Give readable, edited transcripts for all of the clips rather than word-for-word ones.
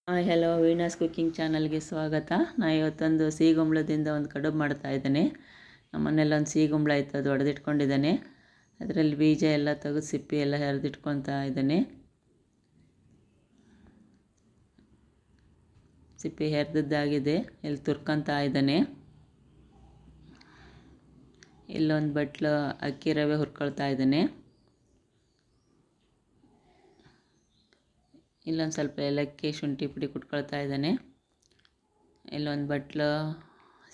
Hello, ವೀಣಾಸ್ cooking ಚಾನಲ್ಗೆ ಸ್ವಾಗತ. ನಾನು ಇವತ್ತೊಂದು ಸಿಹಿಗುಂಬಳದಿಂದ ಒಂದು ಕಡುಬು ಮಾಡ್ತಾಯಿದ್ದೇನೆ. ನಮ್ಮ ಮನೇಲಿ ಒಂದು ಸಿಹಿಗುಂಬಳ ಇತ್ತು, ಅದು ಹೊಡೆದಿಟ್ಕೊಂಡಿದ್ದೇನೆ. ಅದರಲ್ಲಿ ಬೀಜ ಎಲ್ಲ ತೆಗೆದು ಸಿಪ್ಪೆ ಎಲ್ಲ ಹೆರೆದಿಟ್ಕೊತಾ ಇದ್ದೇನೆ. ಸಿಪ್ಪೆ ಹೆರೆದಿದ್ದಾಗಿದೆ. ಇಲ್ಲಿ ತುರ್ಕೊತಾ ಇದ್ದೇನೆ. ಇಲ್ಲೊಂದು ಬಟ್ಲು ಅಕ್ಕಿ ರವೆ ಹುರ್ಕೊಳ್ತಾ ಇದ್ದೇನೆ. ಇಲ್ಲೊಂದು ಸ್ವಲ್ಪ ಏಲಕ್ಕಿ ಶುಂಠಿ ಪುಡಿ ಕುಟ್ಕೊಳ್ತಾ ಇದ್ದಾನೆ. ಇಲ್ಲೊಂದು ಬಟ್ಲು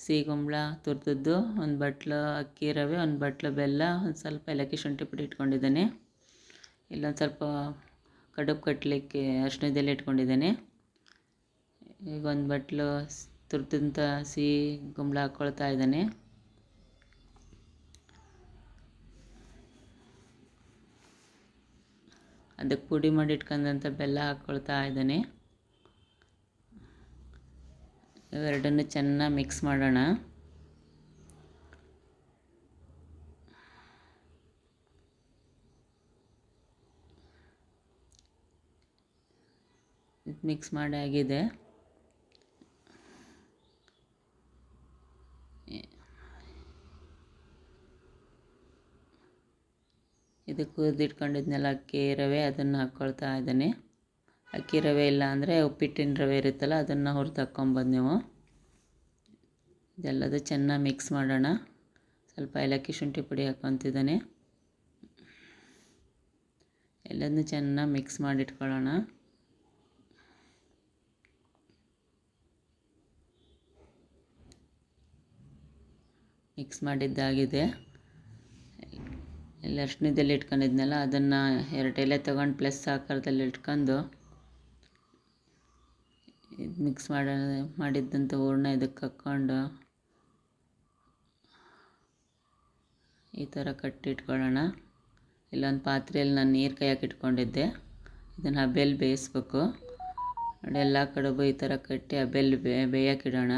ಸಿಹಿಗುಂಬಳ ತುರಿದದ್ದು, ಒಂದು ಬಟ್ಲು ಅಕ್ಕಿ ರವೆ, ಒಂದು ಬಟ್ಲು ಬೆಲ್ಲ, ಒಂದು ಸ್ವಲ್ಪ ಏಲಕ್ಕಿ ಶುಂಠಿ ಪುಡಿ ಇಟ್ಕೊಂಡಿದ್ದೇನೆ. ಇಲ್ಲೊಂದು ಸ್ವಲ್ಪ ಕಡುಬು ಕಟ್ಟಲಿಕ್ಕೆ ಅರಿಶಿಣದೆಲೆ ಇಟ್ಕೊಂಡಿದ್ದೇನೆ. ಈಗ ಒಂದು ಬಟ್ಲು ತುರಿದಂಥ ಸಿಹಿಗುಂಬಳ ಹಾಕ್ಕೊಳ್ತಾ ಇದ್ದಾನೆ. ಅದಕ್ಕೆ ಪುಡಿ ಮಾಡಿ ಇಟ್ಕೊಂಡಂಥ ಬೆಲ್ಲ ಹಾಕ್ಕೊಳ್ತಾ ಇದ್ದಾನೆ. ಇವೆರಡನ್ನು ಚೆನ್ನಾಗಿ ಮಿಕ್ಸ್ ಮಾಡೋಣ. ಮಿಕ್ಸ್ ಮಾಡಿ ಆಗಿದೆ. ಇದಕ್ಕೆ ಹುರಿದಿಟ್ಕೊಂಡಿದ್ನೆಲ್ಲ ಅಕ್ಕಿ ರವೆ ಅದನ್ನು ಹಾಕ್ಕೊಳ್ತಾ ಇದ್ದಾನೆ. ಅಕ್ಕಿ ರವೆ ಇಲ್ಲ ಅಂದರೆ ಉಪ್ಪಿಟ್ಟಿನ ರವೆ ಇರುತ್ತಲ್ಲ, ಅದನ್ನು ಹುರಿದು ಹಾಕ್ಕೊಬೋದು ನೀವು. ಇದೆಲ್ಲದು ಚೆನ್ನಾಗಿ ಮಿಕ್ಸ್ ಮಾಡೋಣ. ಸ್ವಲ್ಪ ಏಲಕ್ಕಿ ಶುಂಠಿ ಪುಡಿ ಹಾಕ್ಕೊತಿದ್ದಾನೆ. ಎಲ್ಲದನ್ನು ಚೆನ್ನಾಗಿ ಮಿಕ್ಸ್ ಮಾಡಿಟ್ಕೊಳ್ಳೋಣ. ಮಿಕ್ಸ್ ಮಾಡಿದ್ದಾಗಿದೆ. ಎಲ್ಲ ಅರಿಶಿಣದಲ್ಲಿ ಇಟ್ಕೊಂಡಿದ್ನಲ್ಲ, ಅದನ್ನು 2 ಎಲೆ ತೊಗೊಂಡು ಪ್ಲಸ್ ಆಕಾರದಲ್ಲಿ ಇಟ್ಕೊಂಡು ಇದು ಮಿಕ್ಸ್ ಮಾಡಿದ್ದಂಥ ಹೂರಣ ಇದಕ್ಕೆ ಹಾಕ್ಕೊಂಡು ಈ ಥರ ಕಟ್ಟಿಟ್ಕೊಳ್ಳೋಣ. ಇಲ್ಲೊಂದು ಪಾತ್ರೆಯಲ್ಲಿ ನಾನು ನೀರು ಕಾಯಕ್ಕೆ ಇಟ್ಕೊಂಡಿದ್ದೆ. ಇದನ್ನು ಹಬೆಯಲ್ಲಿ ಬೇಯಿಸ್ಬೇಕು ನೋಡಿ. ಎಲ್ಲ ಕಡುಬು ಈ ಥರ ಕಟ್ಟಿ ಹಬೆಯಲ್ಲಿ ಬೇಯಕ್ಕಿಡೋಣ.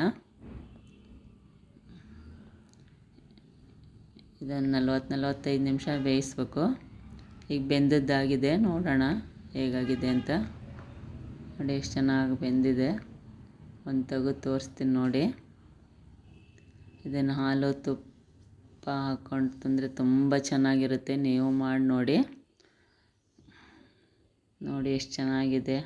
ಇದನ್ನು 40-45 ನಿಮಿಷ ಬೇಯಿಸ್ಬೇಕು. ಈಗ ಬೆಂದದ್ದಾಗಿದೆ, ನೋಡೋಣ ಹೇಗಾಗಿದೆ ಅಂತ. ನೋಡಿ ಎಷ್ಟು ಚೆನ್ನಾಗಿ ಬೆಂದಿದೆ. ಒಂದು ತೆಗೆದು ತೋರಿಸ್ತೀನಿ ನೋಡಿ. ಇದನ್ನು ಹಾಲು ತುಪ್ಪ ಹಾಕ್ಕೊಂಡು ತಿಂದರೆ ತುಂಬ ಚೆನ್ನಾಗಿರುತ್ತೆ. ನೀವು ಮಾಡಿ ನೋಡಿ. ನೋಡಿ ಎಷ್ಟು ಚೆನ್ನಾಗಿದೆ.